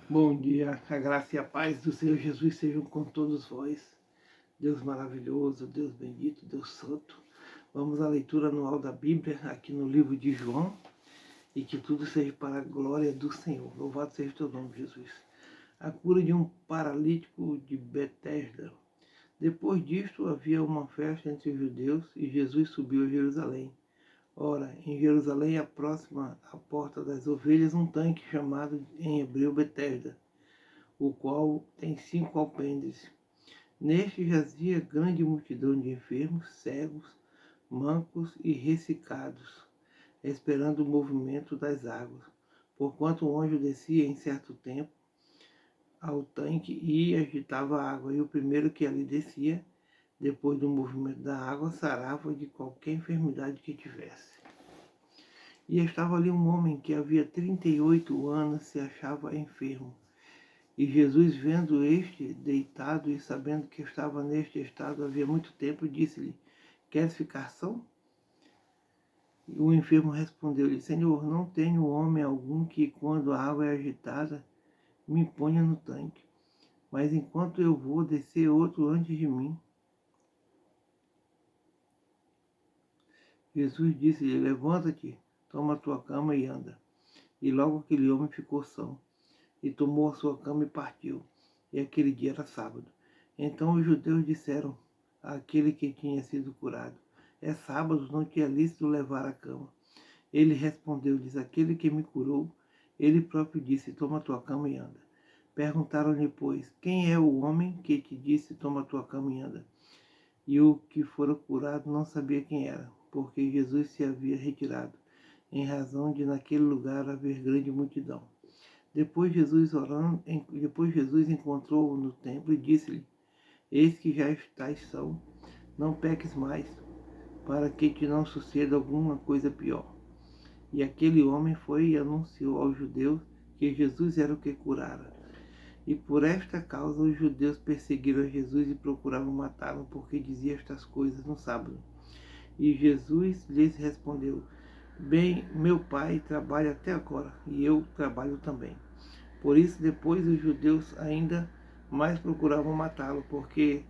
Bom dia, a graça e a paz do Senhor Jesus sejam com todos vós. Deus maravilhoso, Deus bendito, Deus santo. Vamos à leitura anual da Bíblia, aqui no livro de João, e que tudo seja para a glória do Senhor. Louvado seja o teu nome, Jesus. A cura de um paralítico de Betesda. Depois disto, havia uma festa entre os judeus, e Jesus subiu a Jerusalém. Ora, em Jerusalém, próxima à porta das ovelhas, um tanque chamado em hebreu Betesda, o qual tem 5 alpendres. Neste jazia grande multidão de enfermos, cegos, mancos e ressecados, esperando o movimento das águas. Porquanto um anjo descia em certo tempo ao tanque e agitava a água, e o primeiro que ali descia, depois do movimento da água, sarava de qualquer enfermidade que tivesse. E estava ali um homem que havia 38 anos se achava enfermo. E Jesus, vendo este deitado e sabendo que estava neste estado havia muito tempo, disse-lhe: Queres ficar são? E o enfermo respondeu-lhe: Senhor, não tenho homem algum que, quando a água é agitada, me ponha no tanque. Mas enquanto eu vou, descer outro antes de mim. Jesus disse-lhe: Levanta-te, toma a tua cama e anda. E logo aquele homem ficou são, e tomou a sua cama e partiu. E aquele dia era sábado. Então os judeus disseram àquele que tinha sido curado: É sábado, não te é lícito levar a cama. Ele respondeu-lhes: Aquele que me curou, ele próprio disse: Toma tua cama e anda. Perguntaram-lhe, pois, quem é o homem que te disse: Toma tua cama e anda? E o que fora curado não sabia quem era, porque Jesus se havia retirado, em razão de naquele lugar haver grande multidão. Depois Jesus encontrou-o no templo e disse-lhe: Eis que já estás são, não peques mais, para que te não suceda alguma coisa pior. E aquele homem foi e anunciou aos judeus que Jesus era o que curara. E por esta causa os judeus perseguiram Jesus e procuravam matá-lo, porque dizia estas coisas no sábado. E Jesus lhes respondeu: Bem, meu Pai trabalha até agora, e eu trabalho também. Por isso, depois os judeus ainda mais procuravam matá-lo, porque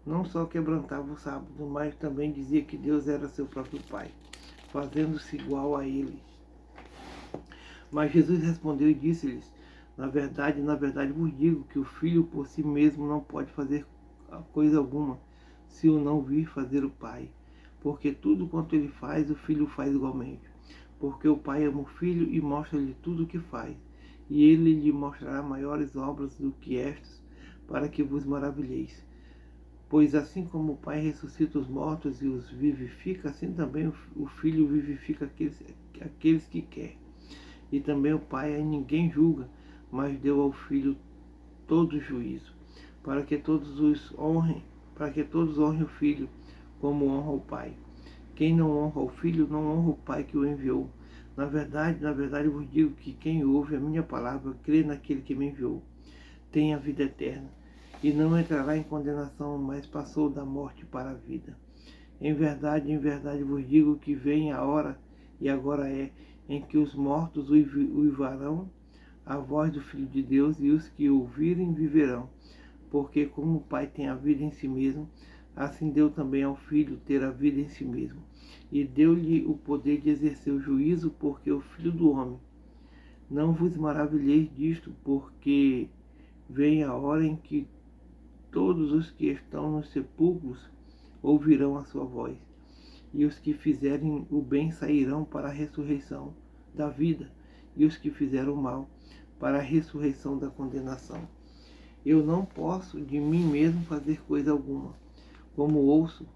não só quebrantava o sábado, mas também dizia que Deus era seu próprio Pai, fazendo-se igual a ele. Mas Jesus respondeu e disse-lhes: na verdade vos digo que o Filho por si mesmo não pode fazer coisa alguma, se o não vir fazer o Pai. Porque tudo quanto ele faz, o Filho faz igualmente. Porque o Pai ama o Filho e mostra-lhe tudo o que faz. E ele lhe mostrará maiores obras do que estas, para que vos maravilheis. Pois assim como o Pai ressuscita os mortos e os vivifica, assim também o Filho vivifica aqueles que quer. E também o Pai a ninguém julga, mas deu ao Filho todo o juízo, para que todos honrem o Filho, como honra o Pai. Quem não honra o Filho, não honra o Pai que o enviou. Na verdade vos digo que quem ouve a minha palavra, crê naquele que me enviou, tem a vida eterna, e não entrará em condenação, mas passou da morte para a vida. Em verdade vos digo que vem a hora, e agora é, em que os mortos uivarão a voz do Filho de Deus, e os que ouvirem viverão. Porque como o Pai tem a vida em si mesmo, assim deu também ao Filho ter a vida em si mesmo. E deu-lhe o poder de exercer o juízo, porque o Filho do Homem. Não vos maravilheis disto, porque vem a hora em que todos os que estão nos sepulcros ouvirão a sua voz, e os que fizerem o bem sairão para a ressurreição da vida, e os que fizeram o mal para a ressurreição da condenação. Eu não posso de mim mesmo fazer coisa alguma. Como ouço,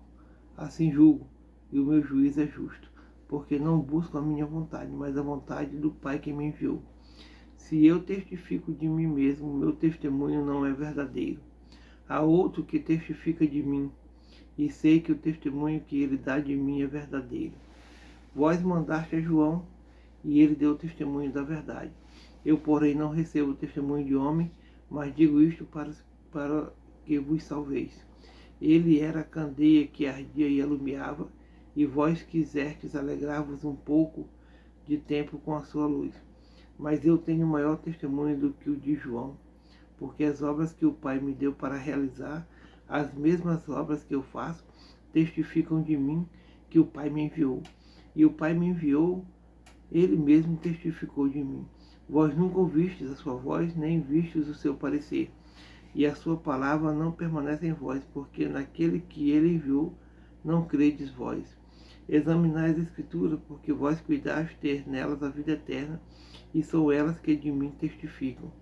assim julgo, e o meu juízo é justo, porque não busco a minha vontade, mas a vontade do Pai que me enviou. Se eu testifico de mim mesmo, meu testemunho não é verdadeiro. Há outro que testifica de mim, e sei que o testemunho que ele dá de mim é verdadeiro. Vós mandaste a João, e ele deu testemunho da verdade. Eu, porém, não recebo testemunho de homem, mas digo isto para que vos salveis. Ele era a candeia que ardia e alumiava, e vós quisestes alegrar-vos um pouco de tempo com a sua luz. mas eu tenho maior testemunho do que o de João, porque as obras que o Pai me deu para realizar, as mesmas obras que eu faço, testificam de mim que o Pai me enviou. E o Pai me enviou, ele mesmo testificou de mim. Vós nunca ouvistes a sua voz, nem vistes o seu parecer. E a sua palavra não permanece em vós, porque naquele que ele enviou não credes vós. Examinai as Escrituras, porque vós cuidais ter nelas a vida eterna, e são elas que de mim testificam.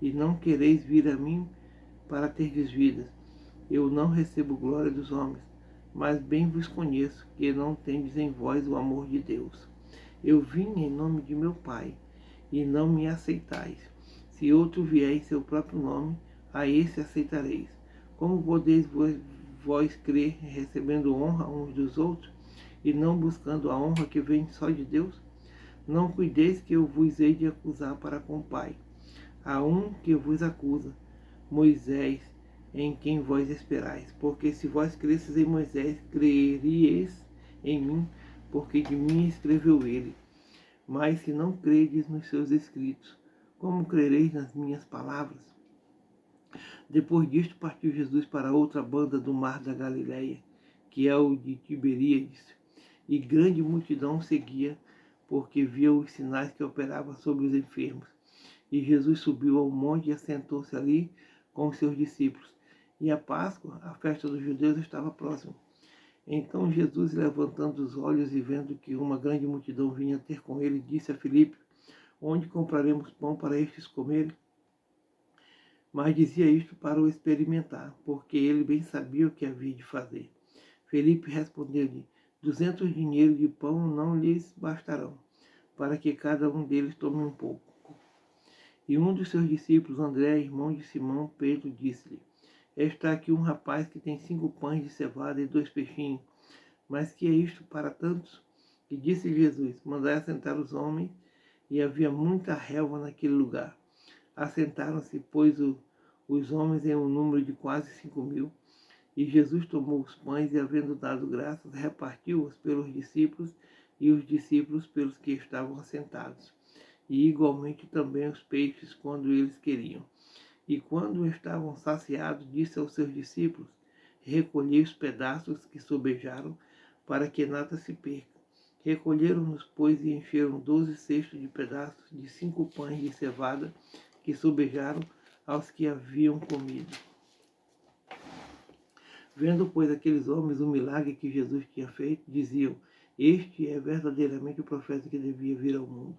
E não quereis vir a mim para terdes vidas. Eu não recebo glória dos homens, mas bem vos conheço, que não tendes em vós o amor de Deus. Eu vim em nome de meu Pai, e não me aceitais. Se outro vier em seu próprio nome, a esse aceitareis. Como podeis vós crer, recebendo honra uns dos outros, e não buscando a honra que vem só de Deus? Não cuideis que eu vos hei de acusar para com o Pai. Há um que vos acusa, Moisés, em quem vós esperais. Porque se vós cresces em Moisés, creríeis em mim, porque de mim escreveu ele. Mas se não credes nos seus escritos, como crereis nas minhas palavras? Depois disto partiu Jesus para outra banda do mar da Galileia, que é o de Tiberíades, e grande multidão seguia, porque via os sinais que operavam sobre os enfermos. E Jesus subiu ao monte e assentou-se ali com os seus discípulos. E a Páscoa, a festa dos judeus, estava próxima. Então Jesus, levantando os olhos e vendo que uma grande multidão vinha ter com ele, disse a Filipe: onde compraremos pão para estes comerem? Mas dizia isto para o experimentar, porque ele bem sabia o que havia de fazer. Filipe respondeu-lhe: 200 dinheiros de pão não lhes bastarão, para que cada um deles tome um pouco. E um dos seus discípulos, André, irmão de Simão Pedro, disse-lhe: está aqui um rapaz que tem 5 pães de cevada e 2 peixinhos. Mas que é isto para tantos? E disse Jesus: mandai assentar os homens. E havia muita relva naquele lugar. Assentaram-se, pois, os homens em um número de quase 5.000. E Jesus tomou os pães e, havendo dado graças, repartiu-os pelos discípulos e os discípulos pelos que estavam assentados. E igualmente também os peixes, quando eles queriam. E quando estavam saciados, disse aos seus discípulos: recolhei os pedaços que sobejaram, para que nada se perca. Recolheram-nos, pois, e encheram 12 cestos de pedaços de 5 pães de cevada que sobejaram aos que haviam comido. Vendo, pois, aqueles homens o milagre que Jesus tinha feito, diziam: este é verdadeiramente o profeta que devia vir ao mundo.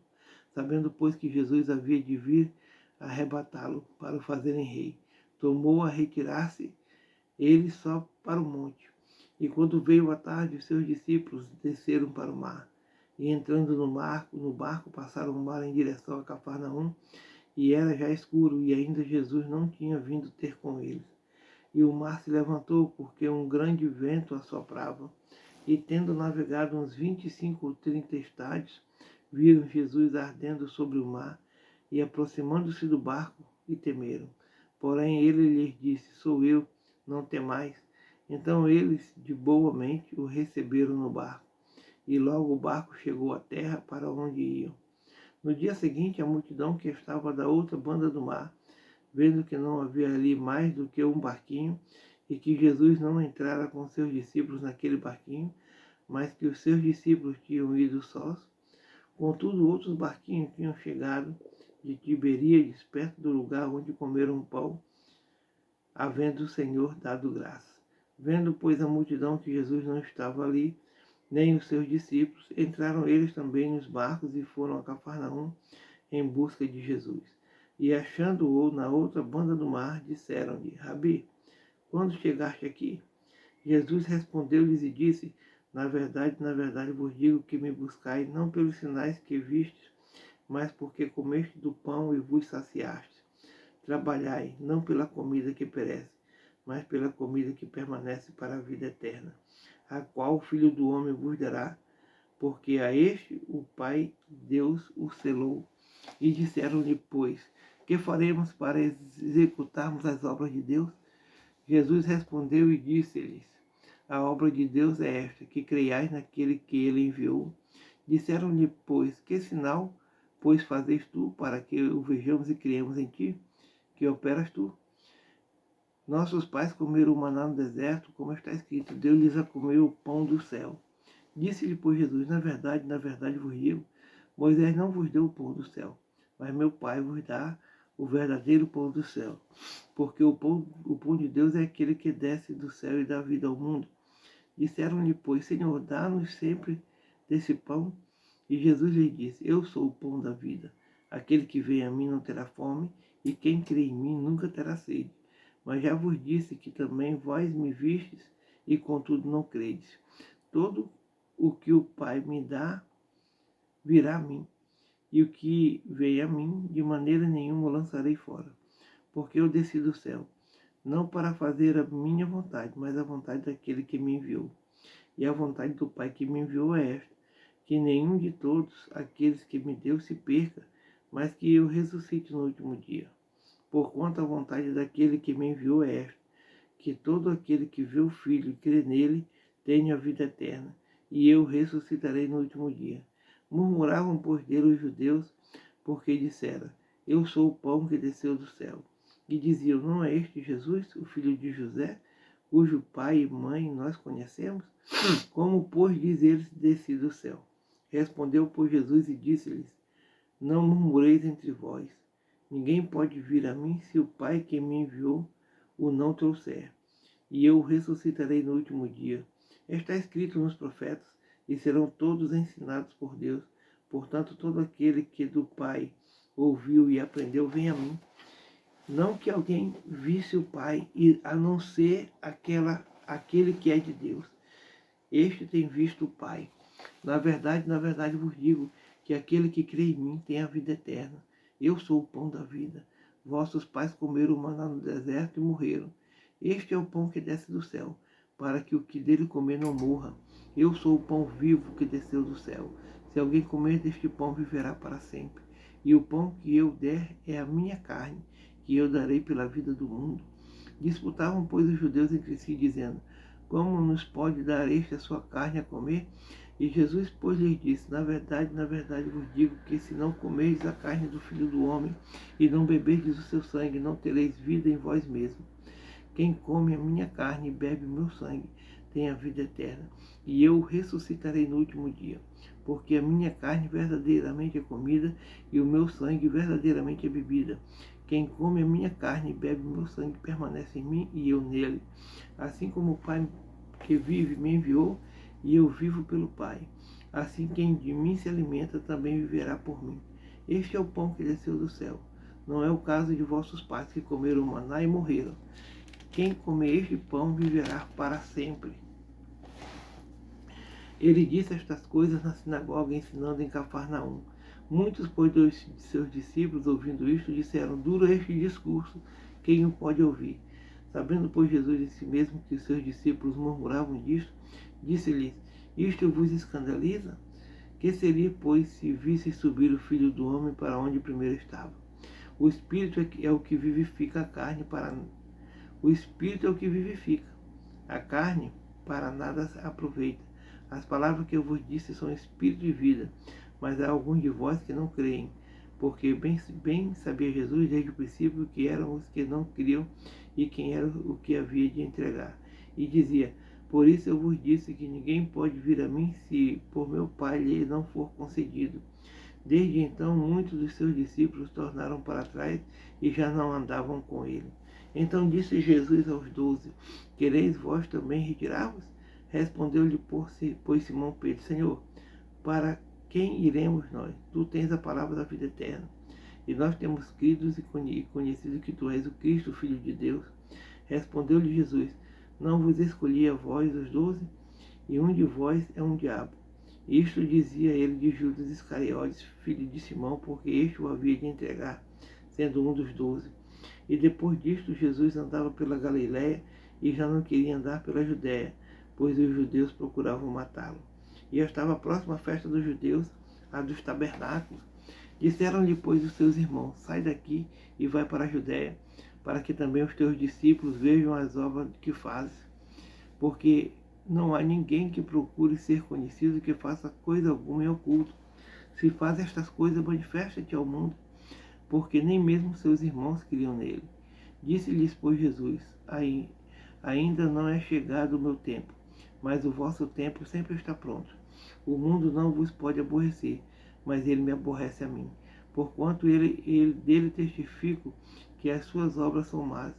Sabendo, pois, que Jesus havia de vir arrebatá-lo para o fazerem rei, tomou a retirar-se ele só para o monte. E quando veio a tarde, os seus discípulos desceram para o mar. E entrando no barco, passaram o mar em direção a Cafarnaum, e era já escuro, e ainda Jesus não tinha vindo ter com eles. E o mar se levantou, porque um grande vento assoprava. E tendo navegado uns 25 ou 30 estádios, viram Jesus ardendo sobre o mar, e aproximando-se do barco, e temeram. Porém ele lhes disse: sou eu, não temais. Então eles, de boa mente, o receberam no barco. E logo o barco chegou à terra para onde iam. No dia seguinte, a multidão que estava da outra banda do mar, vendo que não havia ali mais do que um barquinho, e que Jesus não entrara com seus discípulos naquele barquinho, mas que os seus discípulos tinham ido sós. Contudo, outros barquinhos tinham chegado de Tiberíades, perto do lugar onde comeram pão, havendo o Senhor dado graça. Vendo, pois, a multidão que Jesus não estava ali, nem os seus discípulos, entraram eles também nos barcos e foram a Cafarnaum em busca de Jesus. E achando-o na outra banda do mar, disseram-lhe: Rabi, quando chegaste aqui? Jesus respondeu-lhes e disse: na verdade, vos digo que me buscais não pelos sinais que vistes, mas porque comeste do pão e vos saciastes. Trabalhai, não pela comida que perece, mas pela comida que permanece para a vida eterna, a qual o Filho do Homem vos dará, porque a este o Pai Deus o selou. E disseram-lhe, pois, que faremos para executarmos as obras de Deus? Jesus respondeu e disse-lhes: a obra de Deus é esta, que creiais naquele que ele enviou. Disseram-lhe, pois, que sinal pois fazes tu, para que o vejamos e criemos em ti, que operas tu? Nossos pais comeram o maná no deserto, como está escrito, deu-lhes a comer o pão do céu. Disse-lhe, pois, Jesus, na verdade vos digo, Moisés não vos deu o pão do céu, mas meu Pai vos dá o verdadeiro pão do céu. Porque o pão de Deus é aquele que desce do céu e dá vida ao mundo. Disseram-lhe, pois, Senhor, dá-nos sempre desse pão. E Jesus lhe disse, eu sou o pão da vida. Aquele que vem a mim não terá fome, e quem crê em mim nunca terá sede. Mas já vos disse que também vós me vistes, e contudo não credes. Todo o que o Pai me dá virá a mim, e o que vem a mim, de maneira nenhuma o lançarei fora. Porque eu desci do céu, não para fazer a minha vontade, mas a vontade daquele que me enviou. E a vontade do Pai que me enviou é esta, que nenhum de todos aqueles que me deu se perca, mas que eu ressuscite no último dia. Porquanto a vontade daquele que me enviou é esta, que todo aquele que vê o Filho e crê nele tenha a vida eterna, e eu ressuscitarei no último dia. Murmuravam, pois, dele os judeus, porque dissera, eu sou o pão que desceu do céu. E diziam, não é este Jesus, o filho de José, cujo pai e mãe nós conhecemos? Como, pois, diz ele, desci do céu? Respondeu, pois, Jesus e disse-lhes, não murmureis entre vós. Ninguém pode vir a mim se o Pai que me enviou o não trouxer. E eu o ressuscitarei no último dia. Está escrito nos profetas, e serão todos ensinados por Deus. Portanto, todo aquele que do Pai ouviu e aprendeu, vem a mim. Não que alguém visse o Pai, a não ser aquele que é de Deus. Este tem visto o Pai. Na verdade vos digo que aquele que crê em mim tem a vida eterna. Eu sou o pão da vida. Vossos pais comeram o maná no deserto e morreram. Este é o pão que desce do céu, para que o que dele comer não morra. Eu sou o pão vivo que desceu do céu. Se alguém comer deste pão, viverá para sempre. E o pão que eu der é a minha carne, que eu darei pela vida do mundo. Disputavam, pois, os judeus entre si, dizendo, como nos pode dar este a sua carne a comer? E Jesus, pois, lhes disse, na verdade vos digo que se não comerdes a carne do Filho do Homem e não beberdes o seu sangue, não tereis vida em vós mesmos. Quem come a minha carne e bebe o meu sangue tem a vida eterna, e eu o ressuscitarei no último dia. Porque a minha carne verdadeiramente é comida e o meu sangue verdadeiramente é bebida. Quem come a minha carne e bebe o meu sangue permanece em mim e eu nele. Assim como o Pai que vive me enviou, e eu vivo pelo Pai. Assim quem de mim se alimenta também viverá por mim. Este é o pão que desceu do céu. Não é o caso de vossos pais que comeram maná e morreram. Quem comer este pão viverá para sempre. Ele disse estas coisas na sinagoga, ensinando em Cafarnaum. Muitos, pois, dos seus discípulos, ouvindo isto, disseram, duro é este discurso, quem o pode ouvir? Sabendo, pois, Jesus em si mesmo que os seus discípulos murmuravam disto, disse-lhes, isto vos escandaliza? Que seria, pois, se visse subir o Filho do Homem para onde primeiro estava? O Espírito é o que vivifica a carne para... O Espírito é o que vivifica. A carne para nada aproveita. As palavras que eu vos disse são Espírito e vida, mas há alguns de vós que não creem, porque bem sabia Jesus desde o princípio que eram os que não criam e quem era o que havia de entregar. E dizia, por isso eu vos disse que ninguém pode vir a mim se por meu Pai lhe não for concedido. Desde então, muitos dos seus discípulos tornaram para trás e já não andavam com ele. Então disse Jesus aos 12, quereis vós também retirar-vos? Respondeu-lhe, pois, Simão Pedro, Senhor, para quem iremos nós? Tu tens a palavra da vida eterna. E nós temos crido e conhecido que tu és o Cristo, o Filho de Deus. Respondeu-lhe Jesus, não vos escolhi a vós os 12? E um de vós é um diabo. Isto dizia ele de Judas Iscariotes, filho de Simão, porque este o havia de entregar, sendo um dos 12. E depois disto, Jesus andava pela Galiléia e já não queria andar pela Judéia, pois os judeus procuravam matá-lo. E estava próxima a festa dos judeus, a dos tabernáculos. Disseram-lhe, pois, os seus irmãos, sai daqui e vai para a Judéia, para que também os teus discípulos vejam as obras que fazes. Porque não há ninguém que procure ser conhecido que faça coisa alguma em oculto. Se faz estas coisas, manifesta-te ao mundo, porque nem mesmo seus irmãos criam nele. Disse-lhes, pois, Jesus: ainda não é chegado o meu tempo, mas o vosso tempo sempre está pronto. O mundo não vos pode aborrecer, mas ele me aborrece a mim, porquanto dele testifico que as suas obras são más.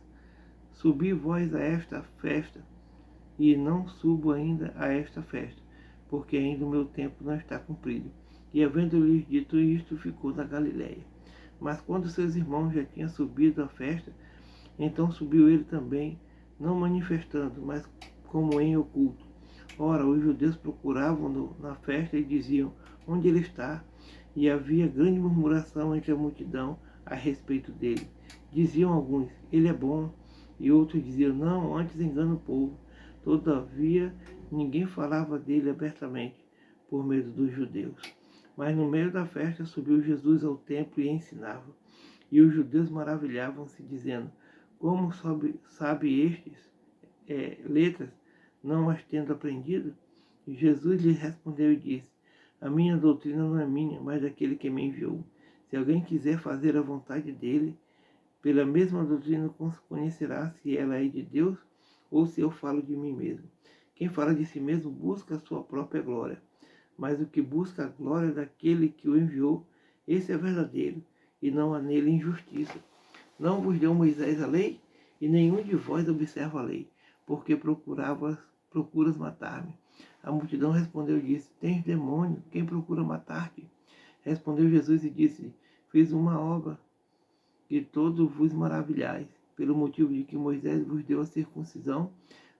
Subi vós a esta festa, e não subo ainda a esta festa, porque ainda o meu tempo não está cumprido. E havendo-lhes dito isto, ficou na Galiléia. Mas quando seus irmãos já tinham subido à festa, então subiu ele também, não manifestando, mas como em oculto. Ora, os judeus procuravam-no na festa e diziam: onde ele está? E havia grande murmuração entre a multidão a respeito dele. Diziam alguns: ele é bom, e outros diziam: não, antes engana o povo. Todavia, ninguém falava dele abertamente, por medo dos judeus. Mas no meio da festa subiu Jesus ao templo e ensinava. E os judeus maravilhavam-se, dizendo: como sabe estes letras, não as tendo aprendido? E Jesus lhes respondeu e disse: a minha doutrina não é minha, mas daquele que me enviou. Se alguém quiser fazer a vontade dele, pela mesma doutrina conhecerá se ela é de Deus ou se eu falo de mim mesmo. Quem fala de si mesmo busca a sua própria glória, mas o que busca a glória daquele que o enviou, esse é verdadeiro, e não há nele injustiça. Não vos deu Moisés a lei, e nenhum de vós observa a lei, porque procuras matar-me. A multidão respondeu e disse: tens demônio, quem procura matar-te? Respondeu Jesus e disse: fiz uma obra que todos vos maravilhais, pelo motivo de que Moisés vos deu a circuncisão,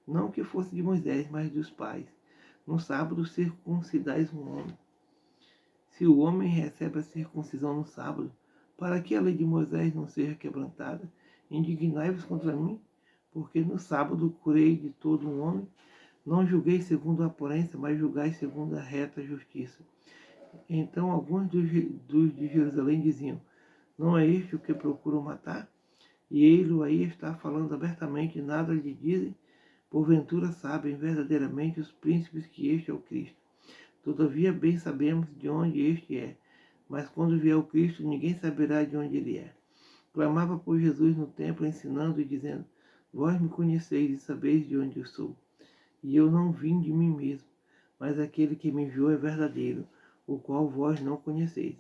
não que fosse de Moisés, mas dos pais. No sábado circuncidais um homem. Se o homem recebe a circuncisão no sábado, para que a lei de Moisés não seja quebrantada, indignai-vos contra mim, porque no sábado curei de todo um homem. Não julguei segundo a aparência, mas julgai segundo a reta justiça. Então alguns dos de Jerusalém diziam: não é este o que procuram matar? E ele aí está falando abertamente, nada lhe dizem. Porventura sabem verdadeiramente os príncipes que este é o Cristo. Todavia bem sabemos de onde este é, mas quando vier o Cristo, ninguém saberá de onde ele é. Clamava por Jesus no templo, ensinando e dizendo: vós me conheceis e sabeis de onde eu sou. E eu não vim de mim mesmo, mas aquele que me enviou é verdadeiro, o qual vós não conheceis.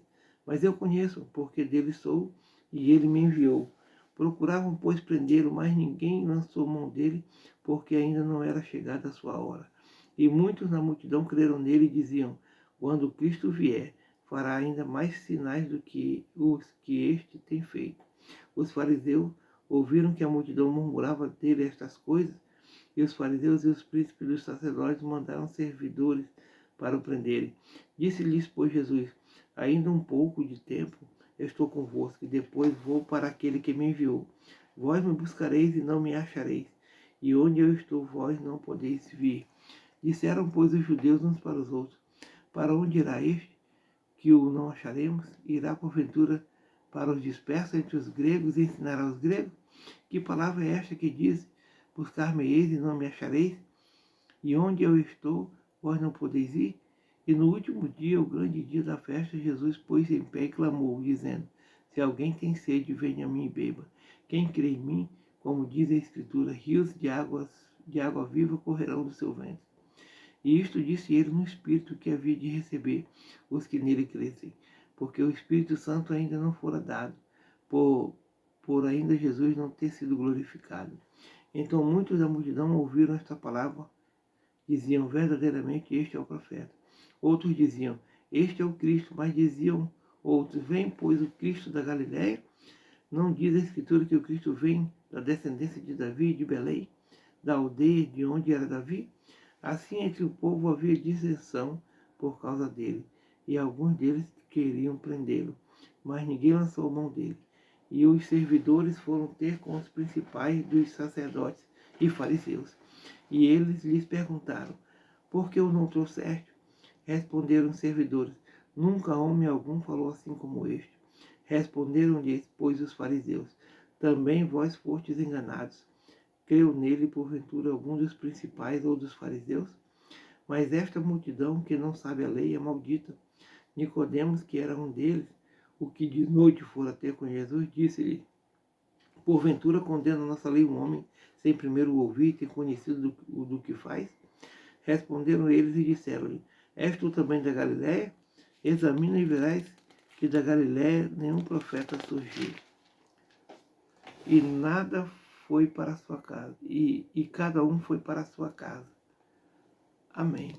Mas eu conheço, porque dele sou, e ele me enviou. Procuravam, pois, prendê-lo, mas ninguém lançou mão dele, porque ainda não era chegada a sua hora. E muitos na multidão creram nele e diziam: quando Cristo vier, fará ainda mais sinais do que os que este tem feito. Os fariseus ouviram que a multidão murmurava dele estas coisas, e os fariseus e os príncipes dos sacerdotes mandaram servidores para o prenderem. Disse-lhes, pois, Jesus: ainda um pouco de tempo estou convosco, e depois vou para aquele que me enviou. Vós me buscareis e não me achareis, e onde eu estou, vós não podeis vir. Disseram, pois, os judeus uns para os outros: para onde irá este, que o não acharemos? Irá, porventura, para os dispersos entre os gregos e ensinará aos gregos? Que palavra é esta que diz: buscar-me-eis e não me achareis? E onde eu estou, vós não podeis ir? E no último dia, o grande dia da festa, Jesus pôs-se em pé e clamou, dizendo: se alguém tem sede, venha a mim e beba. Quem crê em mim, como diz a Escritura, rios de água viva correrão do seu ventre. E isto disse ele no Espírito que havia de receber os que nele crescem, porque o Espírito Santo ainda não fora dado, por ainda Jesus não ter sido glorificado. Então muitos da multidão ouviram esta palavra, diziam: verdadeiramente este é o profeta. Outros diziam: este é o Cristo, mas diziam outros: vem, pois, o Cristo da Galiléia? Não diz a Escritura que o Cristo vem da descendência de Davi e de Belém, da aldeia de onde era Davi? Assim entre o povo havia dissensão por causa dele, e alguns deles queriam prendê-lo, mas ninguém lançou mão dele. E os servidores foram ter com os principais dos sacerdotes e fariseus. E eles lhes perguntaram: por que o não trouxeste? Responderam os servidores: nunca homem algum falou assim como este. Responderam-lhes, pois, os fariseus: também vós fostes enganados. Creu nele, porventura, algum dos principais ou dos fariseus? Mas esta multidão, que não sabe a lei, é maldita. Nicodemos, que era um deles, o que de noite fora ter com Jesus, disse-lhe: porventura condena nossa lei um homem sem primeiro o ouvir e ter conhecido do que faz? Responderam eles e disseram-lhe: és tu também da Galiléia? Examina e verás que da Galiléia nenhum profeta surgiu. E nada foi para a sua casa, e cada um foi para a sua casa. Amém.